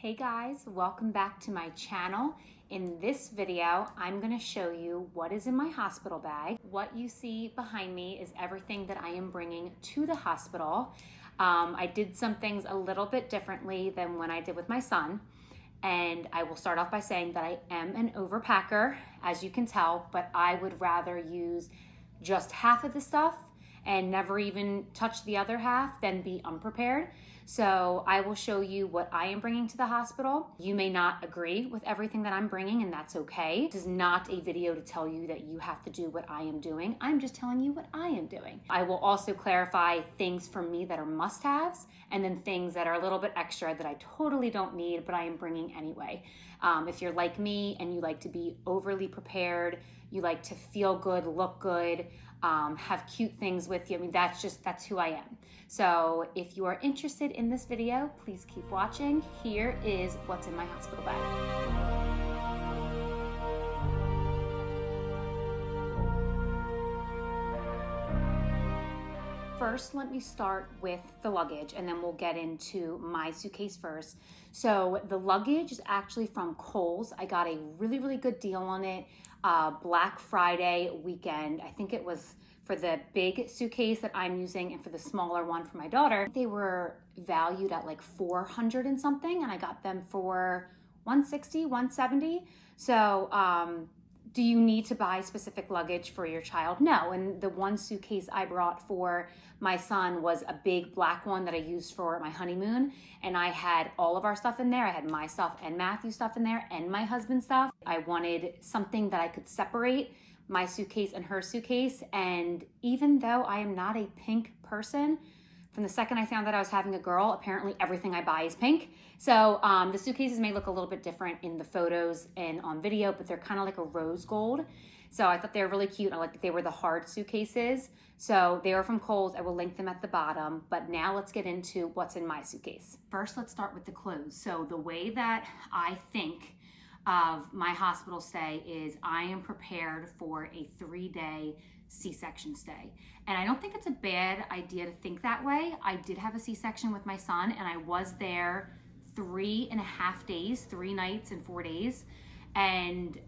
Hey guys, welcome back to my channel. In this video, I'm gonna show you what is in my hospital bag. What you see behind me is everything that I am bringing to the hospital. I did some things a little bit differently than when I did with my son. And I will start off by saying that I am an overpacker, as you can tell, but I would rather use just half of the stuff and never even touch the other half than be unprepared. So I will show you what I am bringing to the hospital. You may not agree with everything that I'm bringing, and that's okay. This is not a video to tell you that you have to do what I am doing. I'm just telling you what I am doing. I will also clarify things for me that are must-haves, and then things that are a little bit extra that I totally don't need, but I am bringing anyway. If you're like me and you like to be overly prepared, you like to feel good, look good, have cute things with you. I mean, that's who I am. So if you are interested in this video, please keep watching. Here is what's in my hospital bag. First, let me start with the luggage, and then we'll get into my suitcase first. So the luggage is actually from Kohl's. I got a really good deal on it. Black Friday weekend. I think it was for the big suitcase that I'm using and for the smaller one for my daughter. They were valued at like $400 and something, and I got them for $160, $170. So do you need to buy specific luggage for your child? No. And the one suitcase I brought for my son was a big black one that I used for my honeymoon. And I had all of our stuff in there. I had my stuff and Matthew's stuff in there and my husband's stuff. I wanted something that I could separate my suitcase and her suitcase. And even though I am not a pink person, from the second I found that I was having a girl, apparently everything I buy is pink. So the suitcases may look a little bit different in the photos and on video, but they're kind of like a rose gold. So I thought they were really cute. I like that they were the hard suitcases. So they are from Kohl's. I will link them at the bottom. But now let's get into what's in my suitcase. First, let's start with the clothes. So the way that I think of my hospital stay is I am prepared for a 3-day C-section stay. And I don't think it's a bad idea to think that way. I did have a C-section with my son, and I was there 3.5 days, 3 nights and 4 days. And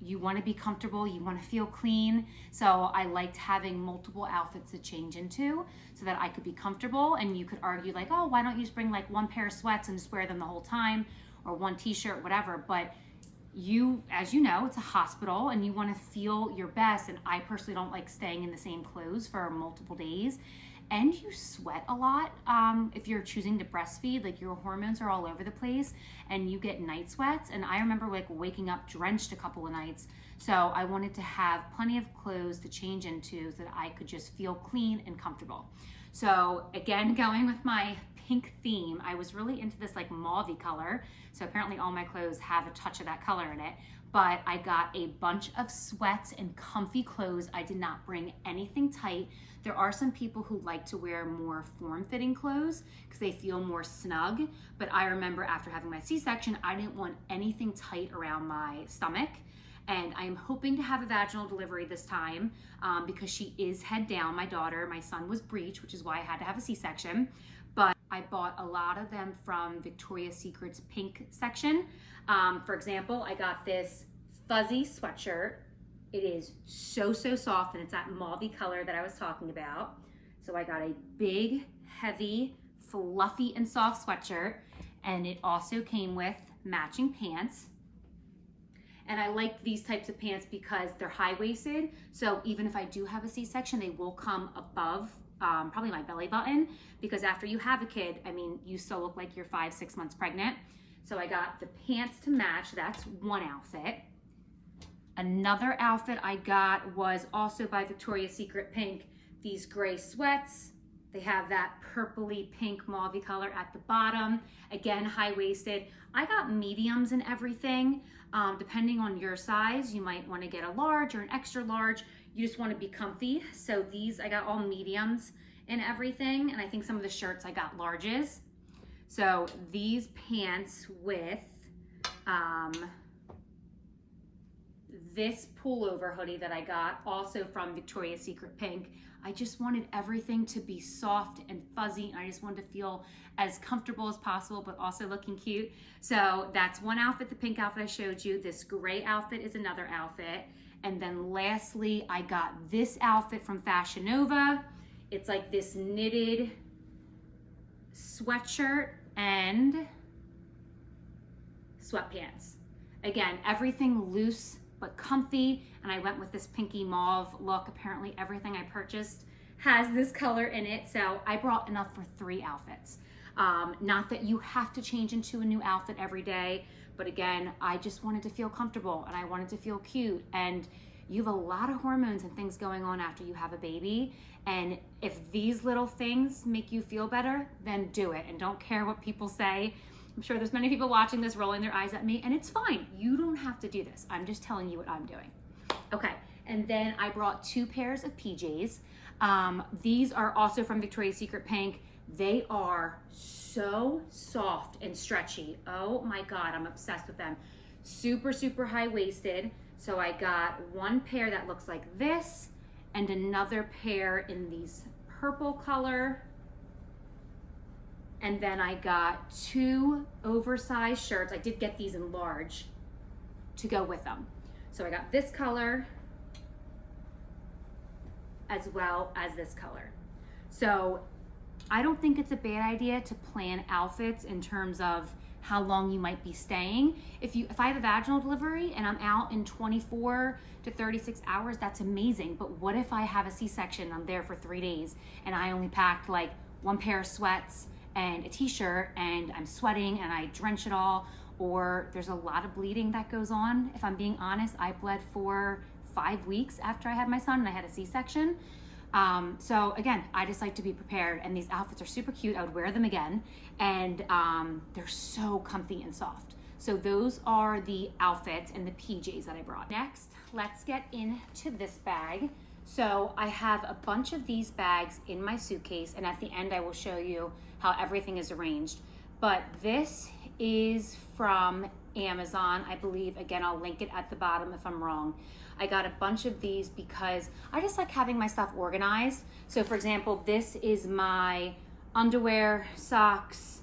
you want to be comfortable, you want to feel clean. So I liked having multiple outfits to change into so that I could be comfortable. And you could argue like, oh, why don't you just bring like one pair of sweats and just wear them the whole time, or one t-shirt, whatever. But as you know, it's a hospital and you want to feel your best. And I personally don't like staying in the same clothes for multiple days. And you sweat a lot. If you're choosing to breastfeed, like your hormones are all over the place and you get night sweats. And I remember like waking up drenched a couple of nights. So I wanted to have plenty of clothes to change into so that I could just feel clean and comfortable. So again, going with my pink theme, I was really into this like mauve color. So apparently all my clothes have a touch of that color in it. But I got a bunch of sweats and comfy clothes. I did not bring anything tight. There are some people who like to wear more form-fitting clothes because they feel more snug. But I remember after having my C-section, I didn't want anything tight around my stomach. And I am hoping to have a vaginal delivery this time because she is head down, my daughter. My son was breech, which is why I had to have a C-section. But I bought a lot of them from Victoria's Secret's pink section. For example, I got this fuzzy sweatshirt. It is so soft, and it's that mauve color that I was talking about. So I got a big, heavy, fluffy, and soft sweatshirt. And it also came with matching pants. And I like these types of pants because they're high-waisted. So even if I do have a C-section, they will come above probably my belly button, because after you have a kid, I mean, you still look like you're 5-6 months pregnant. So I got the pants to match. That's one outfit. Another outfit I got was also by Victoria's Secret Pink. These gray sweats. They have that purpley pink mauve color at the bottom. Again, high-waisted. I got mediums and everything. Depending on your size, you might want to get a large or an extra large. You just want to be comfy. So these, I got all mediums and everything. And I think some of the shirts I got larges. So these pants with this pullover hoodie that I got also from Victoria's Secret Pink. I just wanted everything to be soft and fuzzy, and I just wanted to feel as comfortable as possible, but also looking cute. So that's one outfit, the pink outfit I showed you. This gray outfit is another outfit. And then lastly, I got this outfit from Fashionnova. It's like this knitted sweatshirt and sweatpants. Again, everything loose but comfy, and I went with this pinky mauve look. Apparently everything I purchased has this color in it, so I brought enough for 3 outfits. Not that you have to change into a new outfit every day, but again, I just wanted to feel comfortable and I wanted to feel cute, and you have a lot of hormones and things going on after you have a baby, and if these little things make you feel better, then do it, and don't care what people say. I'm sure there's many people watching this rolling their eyes at me, and it's fine. You don't have to do this. I'm just telling you what I'm doing. Okay, and then I brought 2 pairs of PJs. These are also from Victoria's Secret Pink. They are so soft and stretchy. Oh my God, I'm obsessed with them. Super, super high-waisted. So I got 1 pair that looks like this and another pair in these purple color. And then I got 2 oversized shirts. I did get these in large to go with them. So I got this color as well as this color. So I don't think it's a bad idea to plan outfits in terms of how long you might be staying. If I have a vaginal delivery and I'm out in 24 to 36 hours, that's amazing. But what if I have a C-section and I'm there for 3 days and I only packed like 1 pair of sweats and a t-shirt and I'm sweating and I drench it all, or there's a lot of bleeding that goes on. If I'm being honest, I bled for 5 weeks after I had my son and I had a C-section. So again, I just like to be prepared, and these outfits are super cute. I would wear them again, and they're so comfy and soft. So those are the outfits and the PJs that I brought. Next, let's get into this bag. So I have a bunch of these bags in my suitcase, and at the end I will show you how everything is arranged. But this is from Amazon, I believe. Again, I'll link it at the bottom if I'm wrong. I got a bunch of these because I just like having my stuff organized. So for example, this is my underwear, socks,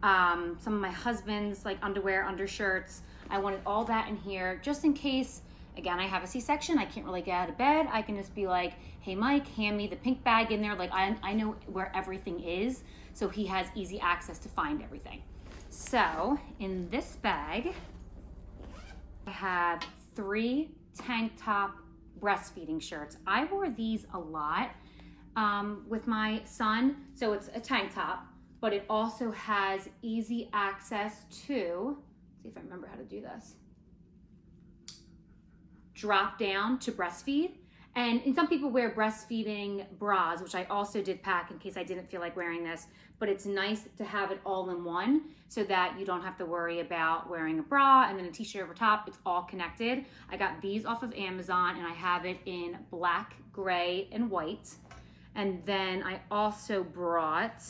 some of my husband's like underwear, undershirts. I wanted all that in here just in case, again, I have a C-section, I can't really get out of bed. I can just be like, hey Mike, hand me the pink bag in there. Like I know where everything is, so he has easy access to find everything. So in this bag, I have 3 tank top breastfeeding shirts. I wore these a lot with my son. So it's a tank top, but it also has easy access to, let's see if I remember how to do this, drop down to breastfeed. And some people wear breastfeeding bras, which I also did pack in case I didn't feel like wearing this, but it's nice to have it all in one so that you don't have to worry about wearing a bra and then a t-shirt over top. It's all connected. I got these off of Amazon, and I have it in black, gray, and white. And then I also brought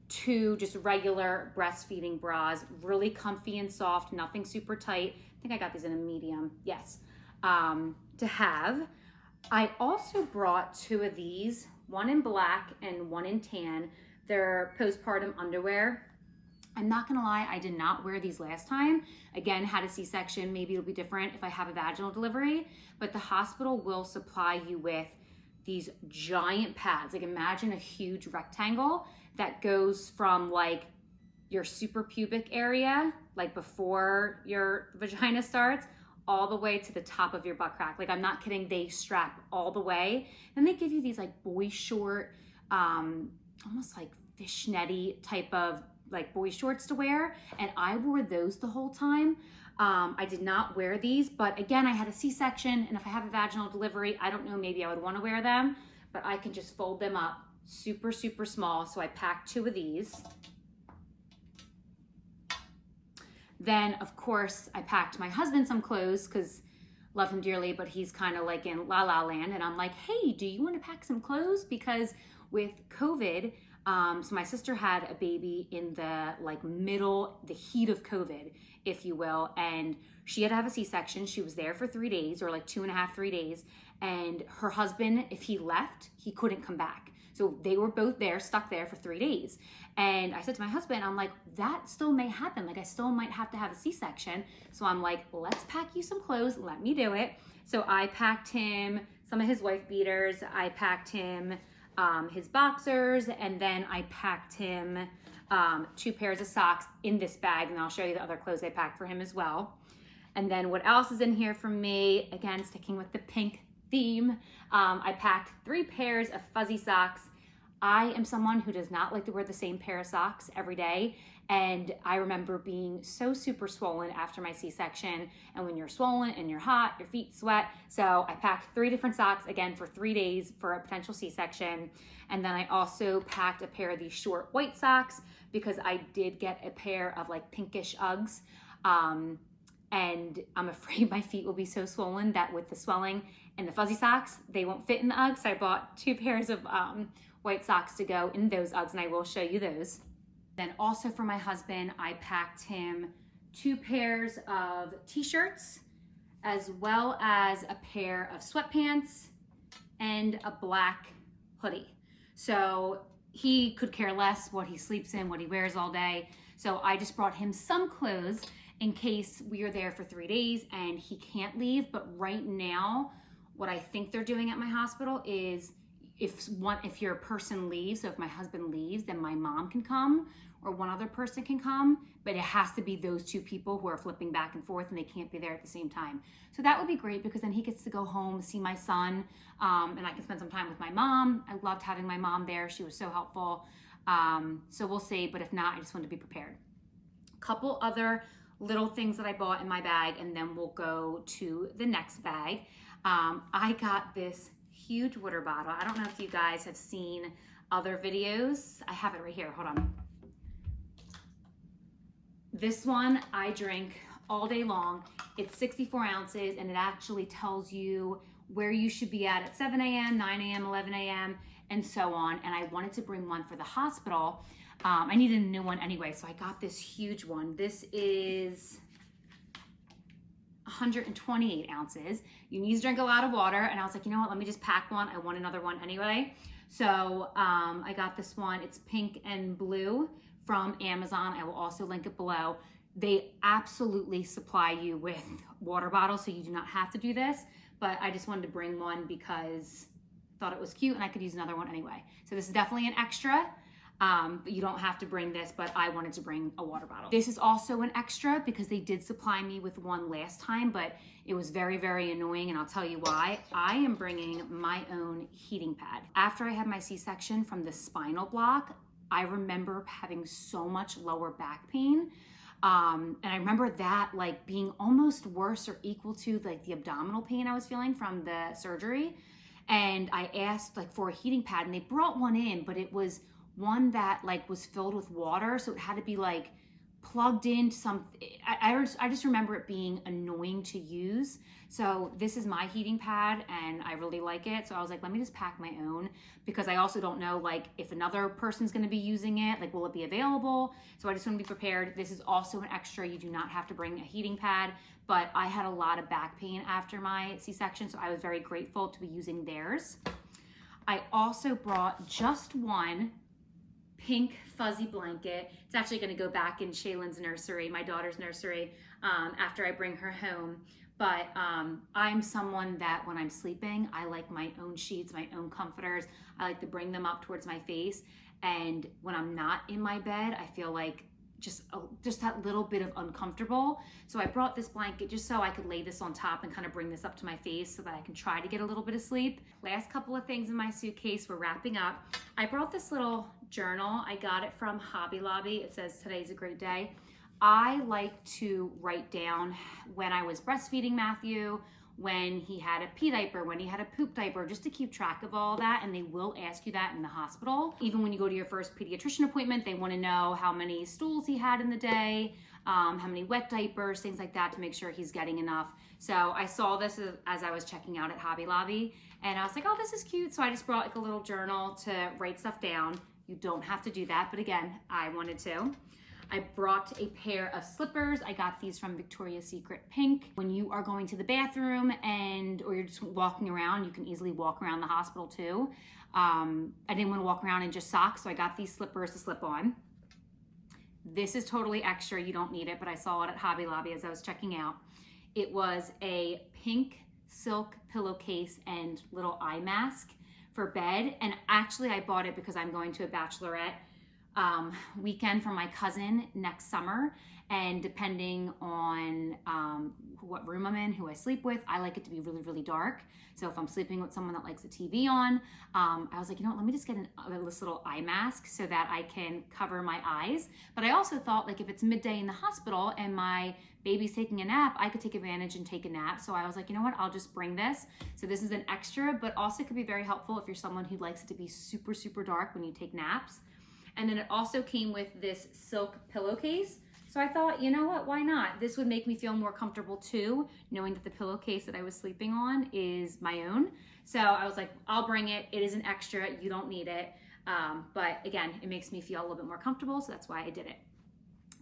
2 just regular breastfeeding bras, really comfy and soft, nothing super tight. I think I got these in a medium, yes, to have. I also brought 2 of these, one in black and one in tan. They're postpartum underwear. I'm not gonna lie, I did not wear these last time. Again, had a C-section, maybe it'll be different if I have a vaginal delivery, but the hospital will supply you with these giant pads. Like imagine a huge rectangle that goes from like your suprapubic area, like before your vagina starts, all the way to the top of your butt crack. Like I'm not kidding, they strap all the way. Then they give you these like boy short, almost like fishnetty type of like boy shorts to wear. And I wore those the whole time. I did not wear these, but again, I had a C-section, and if I have a vaginal delivery, I don't know, maybe I would wanna wear them, but I can just fold them up super, super small. So I packed 2 of these. Then, of course, I packed my husband some clothes because love him dearly, but he's kind of like in la la land. And I'm like, hey, do you want to pack some clothes? Because with COVID, So my sister had a baby in the the heat of COVID, if you will, and she had to have a C-section. She was there for 3 days, or like 2.5, 3 days. And her husband, if he left, he couldn't come back. So they were both there, stuck there for 3 days. And I said to my husband, I'm like, that still may happen. Like I still might have to have a C-section. So I'm like, let's pack you some clothes. Let me do it. So I packed him some of his wife beaters. I packed him his boxers, and then I packed him 2 pairs of socks in this bag, and I'll show you the other clothes I packed for him as well. And then what else is in here for me? Again, sticking with the pink theme, I packed 3 pairs of fuzzy socks. I am someone who does not like to wear the same pair of socks every day. And I remember being so super swollen after my C-section. And when you're swollen and you're hot, your feet sweat. So I packed 3 different socks, again, for 3 days for a potential C-section. And then I also packed a pair of these short white socks because I did get a pair of like pinkish Uggs. And I'm afraid my feet will be so swollen that with the swelling and the fuzzy socks, they won't fit in the Uggs. So I bought 2 pairs of white socks to go in those Uggs, and I will show you those. Then also for my husband, I packed him 2 pairs of t-shirts, as well as a pair of sweatpants and a black hoodie. So he could care less what he sleeps in, what he wears all day. So I just brought him some clothes in case we are there for 3 days and he can't leave. But right now, what I think they're doing at my hospital is if your person leaves, so if my husband leaves, then my mom can come or one other person can come, but it has to be those 2 people who are flipping back and forth and they can't be there at the same time. So that would be great because then he gets to go home, see my son, and I can spend some time with my mom. I loved having my mom there. She was so helpful. So we'll see, but if not, I just wanted to be prepared. A couple other little things that I bought in my bag, and then we'll go to the next bag. I got this huge water bottle. I don't know if you guys have seen other videos. I have it right here, hold on. This one I drink all day long. It's 64 ounces and it actually tells you where you should be at 7 a.m., 9 a.m., 11 a.m., and so on. And I wanted to bring one for the hospital. I needed a new one anyway, so I got this huge one. This is 128 ounces. You need to drink a lot of water. And I was like, you know what, let me just pack one. I want another one anyway. So I got this one. It's pink and blue from Amazon. I will also link it below. They absolutely supply you with water bottles, so you do not have to do this, but I just wanted to bring one because I thought it was cute and I could use another one anyway. So this is definitely an extra. But you don't have to bring this, but I wanted to bring a water bottle. This is also an extra because they did supply me with one last time, but it was very, very annoying, and I'll tell you why. I am bringing my own heating pad. After I had my C-section from the spinal block, I remember having so much lower back pain. And I remember that like being almost worse or equal to like the abdominal pain I was feeling from the surgery. And I asked like for a heating pad, and they brought one in, but it was one that like was filled with water, so it had to be like plugged into some. I just remember it being annoying to use. So this is my heating pad and I really like it. So I was like, let me just pack my own, because I also don't know like if another person's going to be using it, like will it be available? So I just want to be prepared. This is also an extra. You do not have to bring a heating pad, but I had a lot of back pain after my C-section, so I was very grateful to be using theirs. I also brought just one pink fuzzy blanket. It's actually going to go back in Shaylin's nursery, my daughter's nursery, after I bring her home. But I'm someone that when I'm sleeping, I like my own sheets, my own comforters. I like to bring them up towards my face. And when I'm not in my bed, I feel like just that little bit of uncomfortable. So I brought this blanket just so I could lay this on top and kind of bring this up to my face so that I can try to get a little bit of sleep. Last couple of things in my suitcase, we're wrapping up. I brought this little journal. I got it from Hobby Lobby. It says, "Today's a great day." I like to write down when I was breastfeeding Matthew, when he had a pee diaper, when he had a poop diaper, just to keep track of all that. And they will ask you that in the hospital. Even when you go to your first pediatrician appointment, they want to know how many stools he had in the day, how many wet diapers, things like that, to make sure he's getting enough. So I saw this as I was checking out at Hobby Lobby, and I was like, oh, this is cute. So I just brought like a little journal to write stuff down. You don't have to do that, but again, I wanted to. I brought a pair of slippers. I got these from Victoria's Secret Pink. When you are going to the bathroom or you're just walking around, you can easily walk around the hospital too. I didn't want to walk around in just socks, so I got these slippers to slip on. This is totally extra, you don't need it, but I saw it at Hobby Lobby as I was checking out. It was a pink silk pillowcase and little eye mask for bed. And actually I bought it because I'm going to a bachelorette weekend for my cousin next summer, and depending on what room I'm in, who I sleep with, I like it to be really, really dark. So if I'm sleeping with someone that likes the TV on, I was like, you know what, let me just get this little eye mask so that I can cover my eyes. But I also thought, like, if it's midday in the hospital and my baby's taking a nap, I could take advantage and take a nap. So I was like, you know what, I'll just bring this. So this is an extra, but also could be very helpful if you're someone who likes it to be super, super dark when you take naps. And then it also came with this silk pillowcase. So I thought, you know what, why not? This would make me feel more comfortable too, knowing that the pillowcase that I was sleeping on is my own. So I was like, I'll bring it. It is an extra, you don't need it. But again, it makes me feel a little bit more comfortable, so that's why I did it.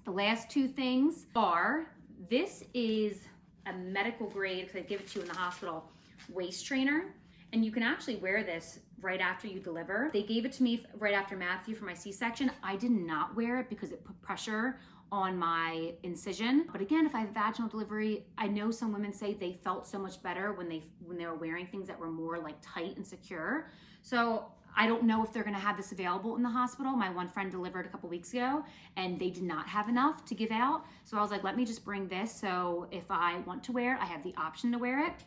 The last two things are, this is a medical grade, because I give it to you in the hospital, waist trainer. And you can actually wear this right after you deliver. They gave it to me right after Matthew for my C-section. I did not wear it because it put pressure on my incision. But again, if I have vaginal delivery, I know some women say they felt so much better when they were wearing things that were more like tight and secure. So I don't know if they're gonna have this available in the hospital. My one friend delivered a couple weeks ago and they did not have enough to give out. So I was like, let me just bring this. So if I want to wear it, I have the option to wear it.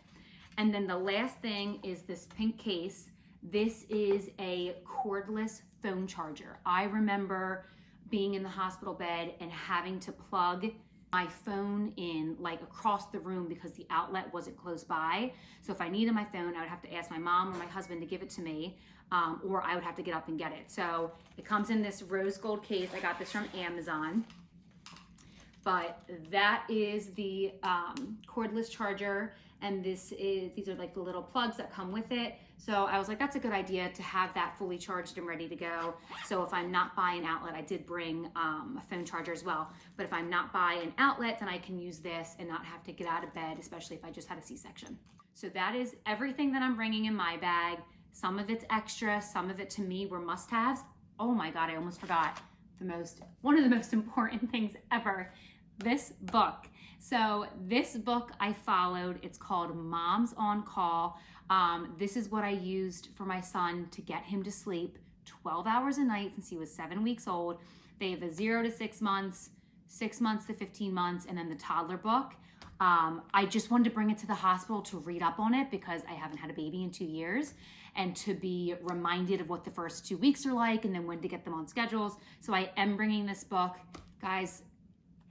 And then the last thing is this pink case. This is a cordless phone charger. I remember being in the hospital bed and having to plug my phone in like across the room because the outlet wasn't close by. So if I needed my phone, I would have to ask my mom or my husband to give it to me, or I would have to get up and get it. So it comes in this rose gold case. I got this from Amazon. But that is the cordless charger. And these are like the little plugs that come with it. So I was like, that's a good idea to have that fully charged and ready to go. So if I'm not by an outlet, I did bring a phone charger as well. But if I'm not by an outlet, then I can use this and not have to get out of bed, especially if I just had a C-section. So that is everything that I'm bringing in my bag. Some of it's extra, some of it to me were must-haves. Oh my God, I almost forgot one of the most important things ever, this book. So this book I followed, it's called Moms on Call. This is what I used for my son to get him to sleep 12 hours a night since he was 7 weeks old. They have a 0 to 6 months, 6 months to 15 months, and then the toddler book. I just wanted to bring it to the hospital to read up on it because I haven't had a baby in 2 years, and to be reminded of what the first 2 weeks are like and then when to get them on schedules. So I am bringing this book. Guys,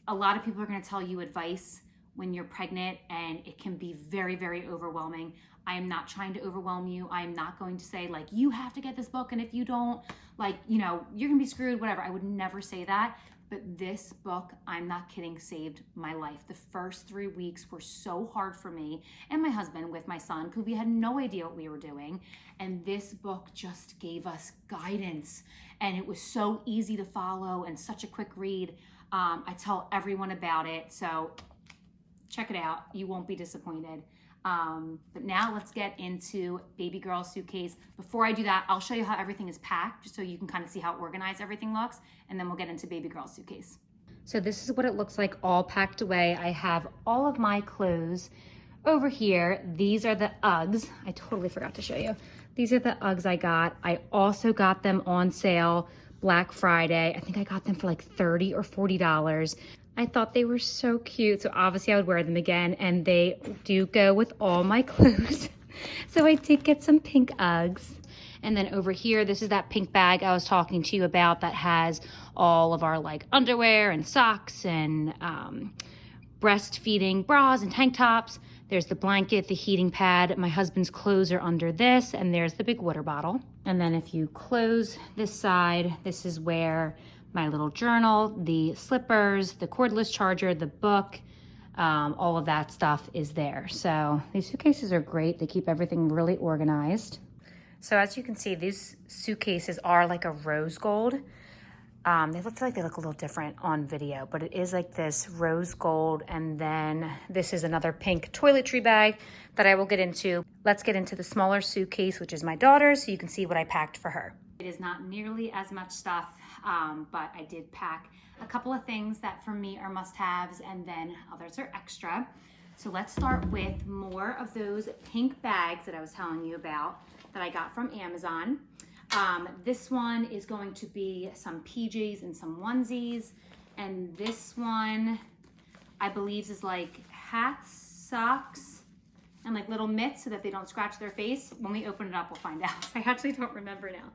a lot of people are going to tell you advice when you're pregnant, and it can be very, very overwhelming. I am not trying to overwhelm you. I am not going to say like, you have to get this book, and if you don't, like, you know, you're gonna be screwed, whatever. I would never say that. But this book, I'm not kidding, saved my life. The first 3 weeks were so hard for me and my husband with my son because we had no idea what we were doing. And this book just gave us guidance, and it was so easy to follow and such a quick read. I tell everyone about it, so check it out. You won't be disappointed. But now let's get into Baby Girl Suitcase. Before I do that, I'll show you how everything is packed just so you can kind of see how organized everything looks, and then we'll get into Baby Girl Suitcase. So this is what it looks like all packed away. I have all of my clothes over here. These are the Uggs. I totally forgot to show you. These are the Uggs I got. I also got them on sale Black Friday. I think I got them for like $30 or $40. I thought they were so cute, so obviously I would wear them again, and they do go with all my clothes. So I did get some pink Uggs. And then over here, this is that pink bag I was talking to you about that has all of our like underwear and socks and breastfeeding bras and tank tops. There's the blanket, the heating pad. My husband's clothes are under this, and there's the big water bottle. And then if you close this side, this is where my little journal, the slippers, the cordless charger, the book, all of that stuff is there. So these suitcases are great. They keep everything really organized. So as you can see, these suitcases are like a rose gold. They look like they look a little different on video, but it is like this rose gold. And then this is another pink toiletry bag that I will get into. Let's get into the smaller suitcase, which is my daughter's, so you can see what I packed for her. It is not nearly as much stuff, but I did pack a couple of things that for me are must-haves, and then others are extra. So let's start with more of those pink bags that I was telling you about that I got from Amazon. This one is going to be some PJs and some onesies. And this one, I believe, is like hats, socks, and like little mitts so that they don't scratch their face. When we open it up, we'll find out. I actually don't remember now.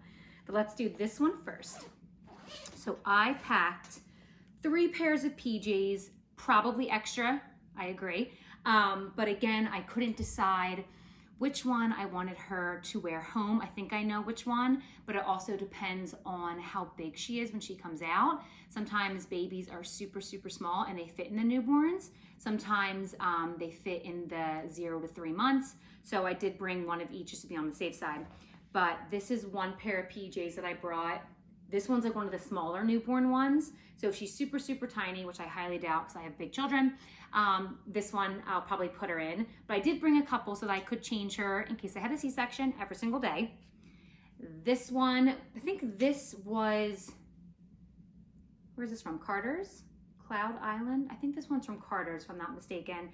But let's do this one first. So I packed 3 pairs of PJs, probably extra, I agree. But again, I couldn't decide which one I wanted her to wear home. I think I know which one, but it also depends on how big she is when she comes out. Sometimes babies are super, super small and they fit in the newborns. Sometimes they fit in the 0 to 3 months. So I did bring one of each just to be on the safe side. But this is one pair of PJs that I brought. This one's like one of the smaller newborn ones. So if she's super, super tiny, which I highly doubt because I have big children, this one I'll probably put her in. But I did bring a couple so that I could change her in case I had a C-section every single day. This one, I think this was, where's this from? Carter's? Cloud Island? I think this one's from Carter's if I'm not mistaken.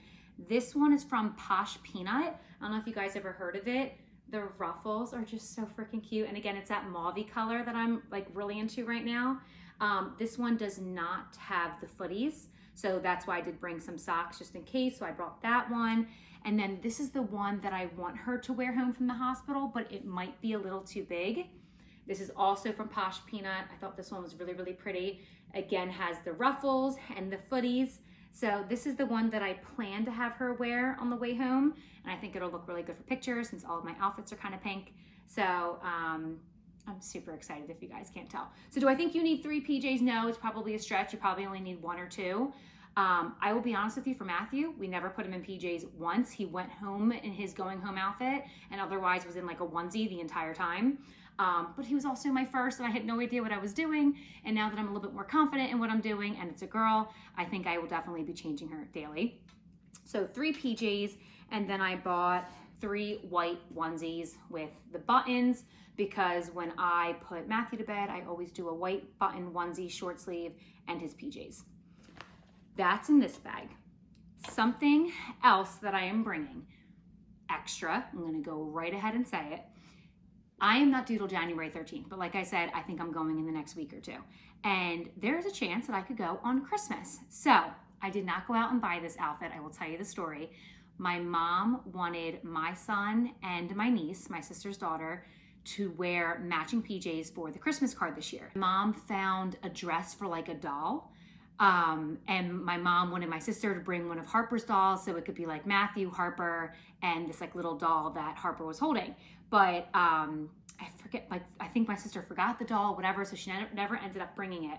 This one is from Posh Peanut. I don't know if you guys ever heard of it. The ruffles are just so freaking cute. And again, it's that mauvey color that I'm like really into right now. This one does not have the footies. So that's why I did bring some socks just in case. So I brought that one. And then this is the one that I want her to wear home from the hospital, but it might be a little too big. This is also from Posh Peanut. I thought this one was really, really pretty. Again, has the ruffles and the footies. So this is the one that I plan to have her wear on the way home. And I think it'll look really good for pictures since all of my outfits are kind of pink. So I'm super excited if you guys can't tell. So do I think you need 3 PJs? No, it's probably a stretch. You probably only need 1 or 2. I will be honest with you, for Matthew, we never put him in PJs once. He went home in his going home outfit and otherwise was in like a onesie the entire time. But he was also my first and I had no idea what I was doing. And now that I'm a little bit more confident in what I'm doing and it's a girl, I think I will definitely be changing her daily. So 3 PJs, and then I bought 3 white onesies with the buttons because when I put Matthew to bed, I always do a white button onesie, short sleeve, and his PJs. That's in this bag. Something else that I am bringing extra, I'm gonna go right ahead and say it. I am not due till January 13th, but like I said, I think I'm going in the next week or 2. And there's a chance that I could go on Christmas. So I did not go out and buy this outfit. I will tell you the story. My mom wanted my son and my niece, my sister's daughter, to wear matching PJs for the Christmas card this year. Mom found a dress for like a doll. And my mom wanted my sister to bring one of Harper's dolls so it could be like Matthew, Harper, and this like little doll that Harper was holding. But I forget, like I think my sister forgot the doll, whatever, so she never ended up bringing it.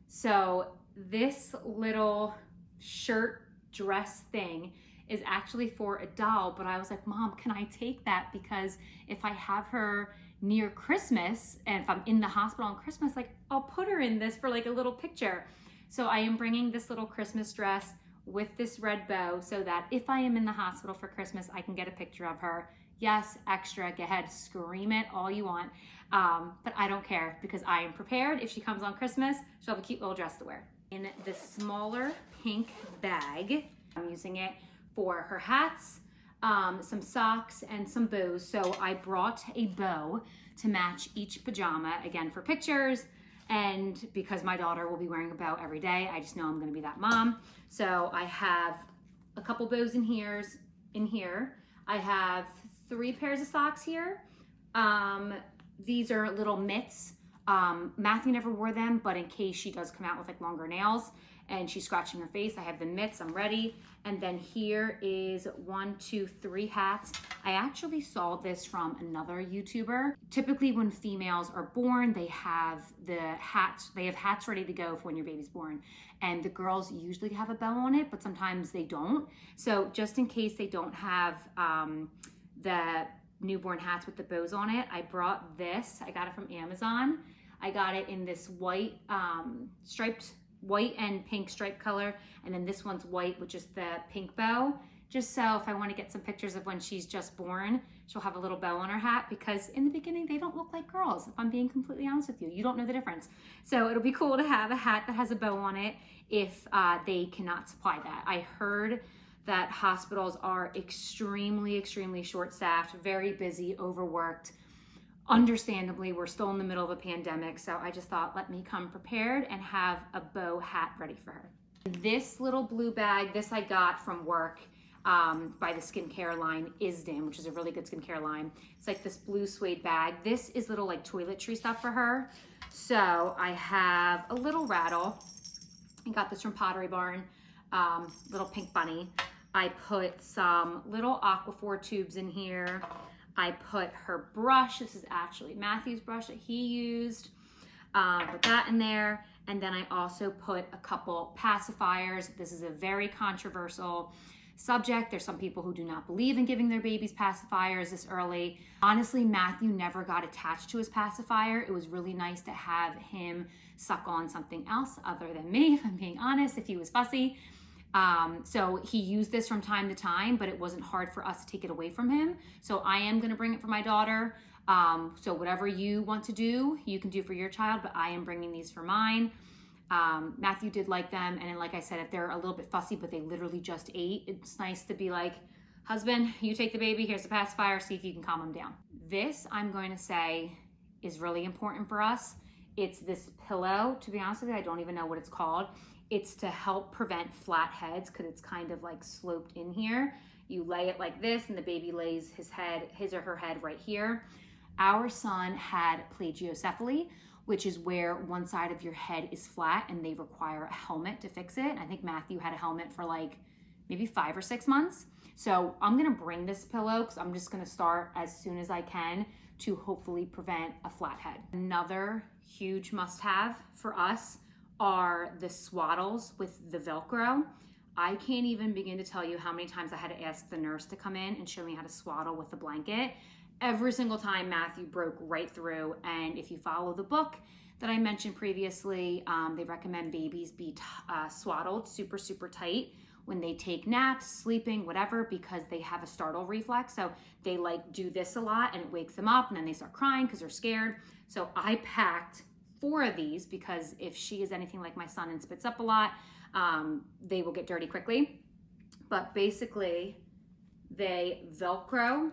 So this little shirt dress thing is actually for a doll, but I was like, Mom, can I take that? Because if I have her near Christmas and if I'm in the hospital on Christmas, like I'll put her in this for like a little picture. So I am bringing this little Christmas dress with this red bow so that if I am in the hospital for Christmas, I can get a picture of her. Yes, extra, go ahead, scream it all you want. But I don't care because I am prepared. If she comes on Christmas, she'll have a cute little dress to wear. In the smaller pink bag, I'm using it for her hats, some socks, and some bows. So I brought a bow to match each pajama, again, for pictures. And because my daughter will be wearing a bow every day, I just know I'm gonna be that mom. So I have a couple bows in here. I have 3 pairs of socks here. These are little mitts. Matthew never wore them, but in case she does come out with like longer nails and she's scratching her face, I have the mitts, I'm ready. And then here is 1, 2, 3 hats. I actually saw this from another YouTuber. Typically when females are born, they have hats ready to go for when your baby's born. And the girls usually have a bow on it, but sometimes they don't. So just in case they don't have the newborn hats with the bows on it. I brought this, I got it from Amazon. I got it in this white white and pink striped color, and then this one's white with just the pink bow, just so if I want to get some pictures of when she's just born, she'll have a little bow on her hat, because in the beginning they don't look like girls, if I'm being completely honest with you. You don't know the difference. So it'll be cool to have a hat that has a bow on it if they cannot supply that. I heard that hospitals are extremely short-staffed, very busy, overworked. Understandably, we're still in the middle of a pandemic, so I just thought, let me come prepared and have a bow hat ready for her. This little blue bag, this I got from work by the skincare line Isden, which is a really good skincare line. It's like this blue suede bag. This is little like toiletry stuff for her. So I have a little rattle. I got this from Pottery Barn, little pink bunny. I put some little Aquaphor tubes in here. I put her brush. This is actually Matthew's brush that he used. Put that in there. And then I also put a couple pacifiers. This is a very controversial subject. There's some people who do not believe in giving their babies pacifiers this early. Honestly, Matthew never got attached to his pacifier. It was really nice to have him suck on something else other than me, if I'm being honest, if he was fussy. So he used this from time to time, but it wasn't hard for us to take it away from him. So I am going to bring it for my daughter. So whatever you want to do, you can do for your child, but I am bringing these for mine. Matthew did like them. And then, like I said, if they're a little bit fussy, but they literally just ate, it's nice to be like, husband, you take the baby, here's the pacifier, see if you can calm him down. This, I'm going to say, is really important for us. It's this pillow. To be honest with you, I don't even know what it's called. It's to help prevent flat heads, because it's kind of like sloped in here. You lay it like this and the baby lays his or her head right here. Our son had plagiocephaly, which is where one side of your head is flat and they require a helmet to fix it. I think Matthew had a helmet for like maybe 5 or 6 months. So I'm gonna bring this pillow because I'm just gonna start as soon as I can to hopefully prevent a flat head. Another huge must-have for us are the Swaddles with the Velcro. I can't even begin to tell you how many times I had to ask the nurse to come in and show me how to swaddle with the blanket. Every single time Matthew broke right through. And if you follow the book that I mentioned previously, they recommend babies be swaddled super tight when they take naps, sleeping, whatever, because they have a startle reflex. So they like do this a lot and it wakes them up and then they start crying because they're scared. So I packed 4 of these because if she is anything like my son and spits up a lot, they will get dirty quickly. But basically they Velcro.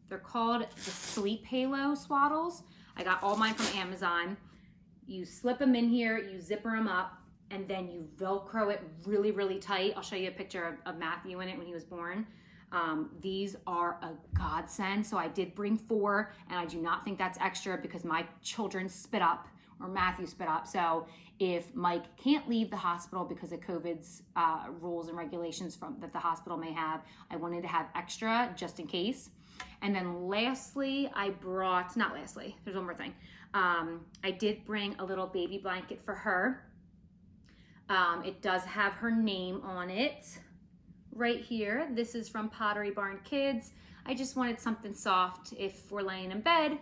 They're called the Sleep Halo Swaddles. I got all mine from Amazon. You slip them in here, you zipper them up, and then you Velcro it really tight. I'll show you a picture of Matthew in it when he was born. These are a godsend. So I did bring 4, and I do not think that's extra because my children spit up, or Matthew spit up. So if Mike can't leave the hospital because of COVID's rules and regulations that the hospital may have, I wanted to have extra just in case. And then lastly, there's one more thing. I did bring a little baby blanket for her. It does have her name on it right here. This is from Pottery Barn Kids. I just wanted something soft if we're laying in bed,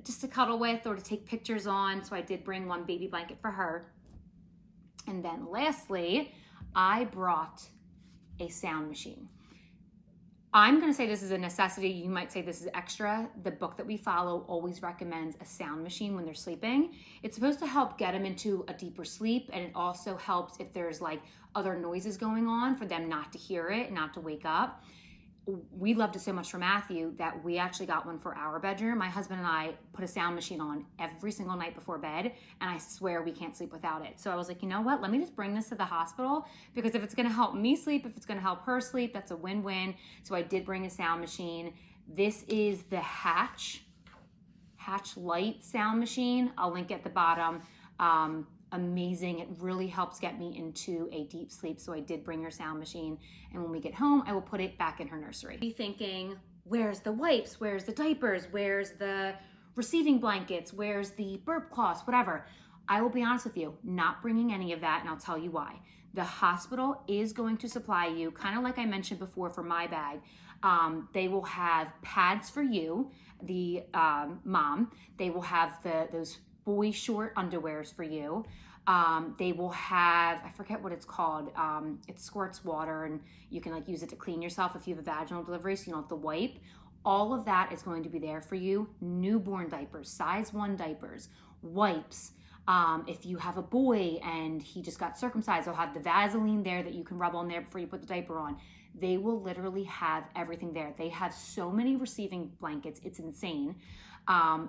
just to cuddle with or to take pictures on. So I did bring one baby blanket for her. And then lastly, I brought a sound machine. I'm going to say this is a necessity. You might say this is extra. The book that we follow always recommends a sound machine when they're sleeping. It's supposed to help get them into a deeper sleep, and it also helps if there's like other noises going on for them not to hear it, not to wake up. We loved it so much for Matthew that we actually got one for our bedroom. My husband and I put a sound machine on every single night before bed, and I swear we can't sleep without it. So I was like, you know what? Let me just bring this to the hospital, because if it's going to help me sleep, if it's going to help her sleep, that's a win-win. So I did bring a sound machine. This is the Hatch Light sound machine. I'll link at the bottom. Amazing. It really helps get me into a deep sleep. So I did bring her sound machine, and when we get home, I will put it back in her nursery. Be thinking, where's the wipes? Where's the diapers? Where's the receiving blankets? Where's the burp cloths? Whatever. I will be honest with you, not bringing any of that, and I'll tell you why. The hospital is going to supply you, kind of like I mentioned before for my bag. They will have pads for you, the mom. They will have those boy short underwears for you. They will have, I forget what it's called. It squirts water and you can like use it to clean yourself if you have a vaginal delivery so you don't have to wipe. All of that is going to be there for you. Newborn diapers, size 1 diapers, wipes. If you have a boy and he just got circumcised, they'll have the Vaseline there that you can rub on there before you put the diaper on. They will literally have everything there. They have so many receiving blankets. It's insane.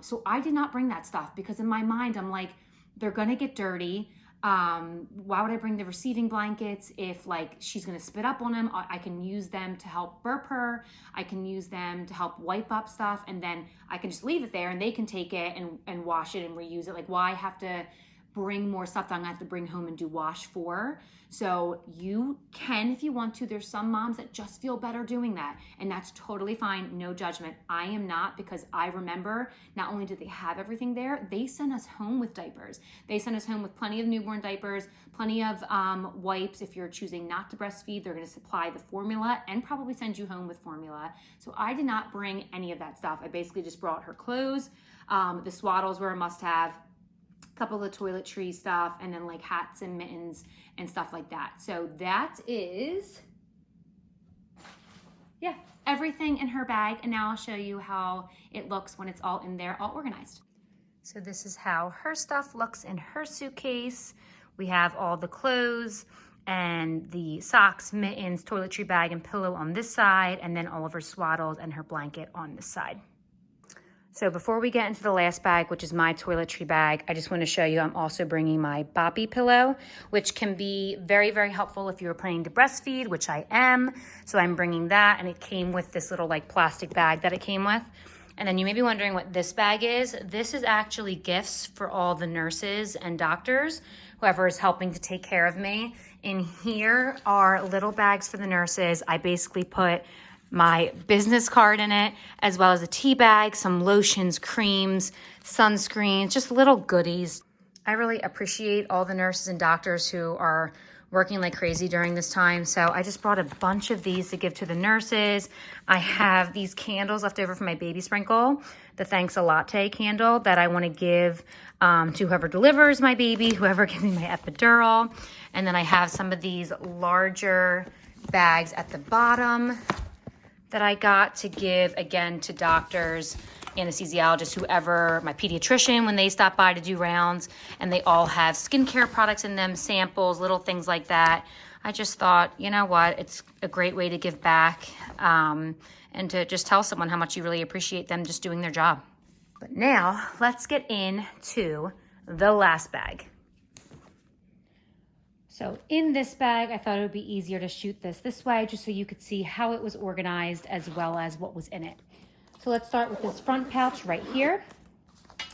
So I did not bring that stuff because in my mind, I'm like, they're gonna get dirty. Why would I bring the receiving blankets if like she's gonna spit up on them? I can use them to help burp her. I can use them to help wipe up stuff, and then I can just leave it there and they can take it and wash it and reuse it. Like, why have to bring more stuff that I'm gonna have to bring home and do wash for? So you can, if you want to. There's some moms that just feel better doing that, and that's totally fine, no judgment. I am not, because I remember not only did they have everything there, they sent us home with diapers. They sent us home with plenty of newborn diapers, plenty of wipes. If you're choosing not to breastfeed, they're gonna supply the formula and probably send you home with formula. So I did not bring any of that stuff. I basically just brought her clothes. The Swaddles were a must-have, couple of toiletry stuff, and then like hats and mittens and stuff like that. So that is, yeah, everything in her bag. And now I'll show you how it looks when it's all in there, all organized. So this is how her stuff looks in her suitcase. We have all the clothes and the socks, mittens, toiletry bag, and pillow on this side, and then all of her Swaddles and her blanket on this side. So before we get into the last bag, which is my toiletry bag, I just want to show you I'm also bringing my boppy pillow, which can be very, very helpful if you're planning to breastfeed, which I am. So I'm bringing that, and it came with this little like plastic bag that it came with. And then you may be wondering what this bag is. This is actually gifts for all the nurses and doctors, whoever is helping to take care of me. In here are little bags for the nurses. I basically put my business card in it, as well as a tea bag, some lotions, creams, sunscreens, just little goodies. I really appreciate all the nurses and doctors who are working like crazy during this time. So I just brought a bunch of these to give to the nurses. I have these candles left over from my baby sprinkle, the Thanks a Latte candle that I want to give to whoever delivers my baby, whoever gives me my epidural. And then I have some of these larger bags at the bottom that I got to give, again, to doctors, anesthesiologists, whoever, my pediatrician when they stop by to do rounds, and they all have skincare products in them, samples, little things like that. I just thought, you know what, it's a great way to give back and to just tell someone how much you really appreciate them just doing their job. But now, let's get into the last bag. So in this bag, I thought it would be easier to shoot this way just so you could see how it was organized as well as what was in it. So let's start with this front pouch right here.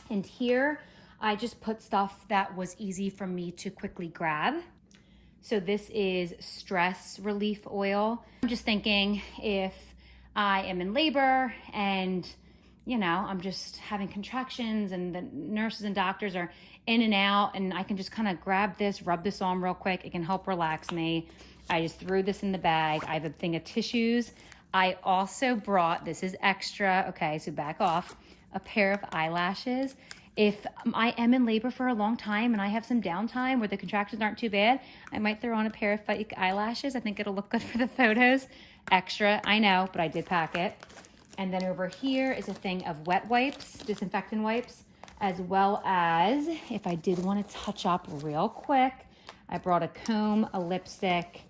And here, I just put stuff that was easy for me to quickly grab. So this is stress relief oil. I'm just thinking if I am in labor and you know, I'm just having contractions and the nurses and doctors are in and out, and I can just kind of grab this, rub this on real quick. It can help relax me. I just threw this in the bag. I have a thing of tissues. I also brought, this is extra, okay, so back off, a pair of eyelashes. If I am in labor for a long time and I have some downtime where the contractions aren't too bad, I might throw on a pair of fake eyelashes. I think it'll look good for the photos. Extra, I know, but I did pack it. And then over here is a thing of wet wipes, disinfectant wipes, as well as, if I did want to touch up real quick, I brought a comb, a lipstick,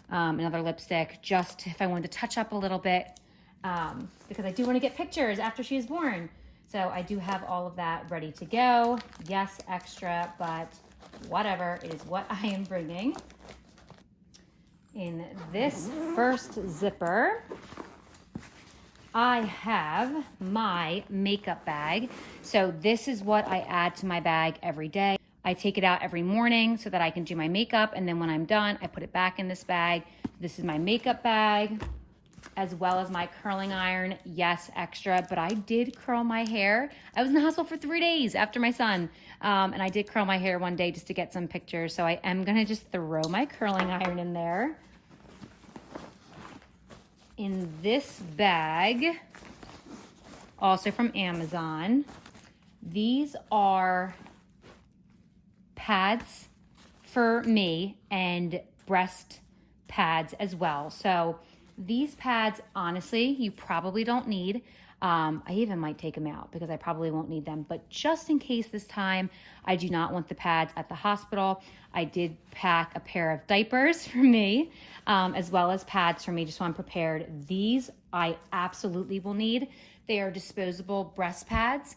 another lipstick, just if I wanted to touch up a little bit, because I do want to get pictures after she is born. So I do have all of that ready to go. Yes, extra, but whatever, it is what I am bringing. In this first zipper, I have my makeup bag. So this is what I add to my bag every day. I take it out every morning so that I can do my makeup, and then when I'm done, I put it back in this bag. This is my makeup bag, as well as my curling iron. Yes, extra, but I did curl my hair. I was in the hospital for 3 days after my son, and I did curl my hair one day just to get some pictures. So I am gonna just throw my curling iron in there. In this bag, also from Amazon, these are pads for me and breast pads as well. So these pads, honestly, you probably don't need. I even might take them out because I probably won't need them. But just in case this time, I do not want the pads at the hospital. I did pack a pair of diapers for me, as well as pads for me, just so I'm prepared. These I absolutely will need. They are disposable breast pads.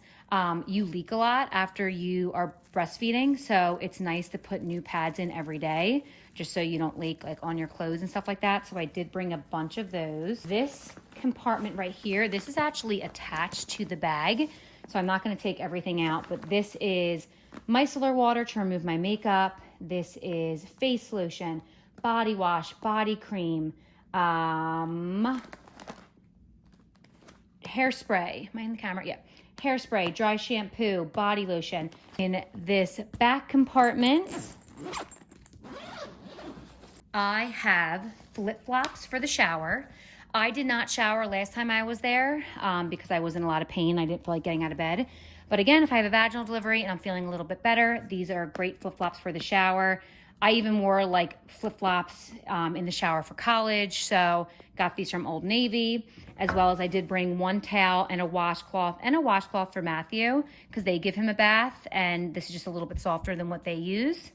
You leak a lot after you are breastfeeding, so it's nice to put new pads in every day, just so you don't leak like on your clothes and stuff like that. So I did bring a bunch of those. This compartment right here, this is actually attached to the bag, so I'm not going to take everything out, but this is micellar water to remove my makeup. This is face lotion, body wash, body cream, hairspray. Am I in the camera? Yeah. Hairspray, dry shampoo, body lotion. In this back compartment, I have flip-flops for the shower. I did not shower last time I was there because I was in a lot of pain. I didn't feel like getting out of bed. But again, if I have a vaginal delivery and I'm feeling a little bit better, these are great flip-flops for the shower. I even wore like flip-flops in the shower for college, so got these from Old Navy, as well as I did bring one towel and a washcloth for Matthew because they give him a bath, and this is just a little bit softer than what they use.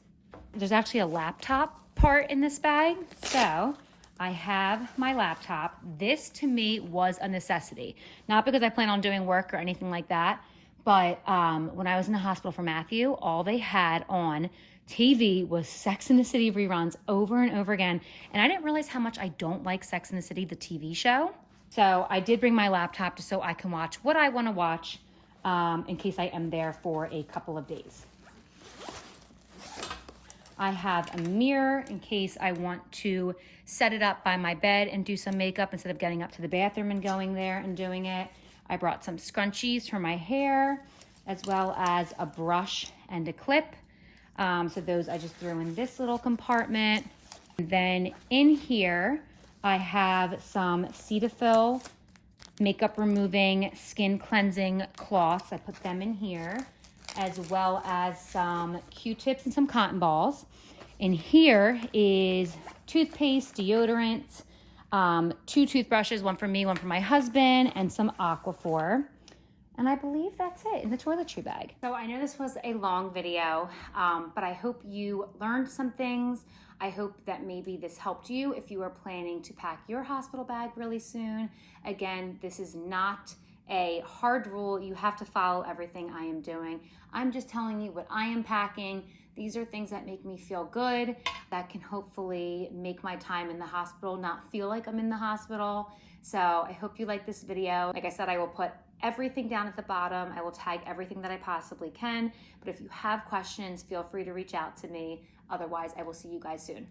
There's actually a laptop part in this bag, so I have my laptop. This to me was a necessity, not because I plan on doing work or anything like that, but when I was in the hospital for Matthew, all they had on TV was Sex and the City reruns over and over again. And I didn't realize how much I don't like Sex and the City, the TV show. So I did bring my laptop just so I can watch what I want to watch in case I am there for a couple of days. I have a mirror in case I want to set it up by my bed and do some makeup instead of getting up to the bathroom and going there and doing it. I brought some scrunchies for my hair, as well as a brush and a clip. So those I just threw in this little compartment. And then in here, I have some Cetaphil makeup removing, skin cleansing cloths. I put them in here, as well as some Q-tips and some cotton balls. In here is toothpaste, deodorant, 2 toothbrushes, one for me, one for my husband, and some Aquaphor. And I believe that's it in the toiletry bag. So I know this was a long video, but I hope you learned some things. I hope that maybe this helped you if you are planning to pack your hospital bag really soon. Again, this is not a hard rule. You have to follow everything I am doing. I'm just telling you what I am packing. These are things that make me feel good, that can hopefully make my time in the hospital not feel like I'm in the hospital. So I hope you like this video. Like I said, I will put everything down at the bottom. I will tag everything that I possibly can. But if you have questions, feel free to reach out to me. Otherwise, I will see you guys soon.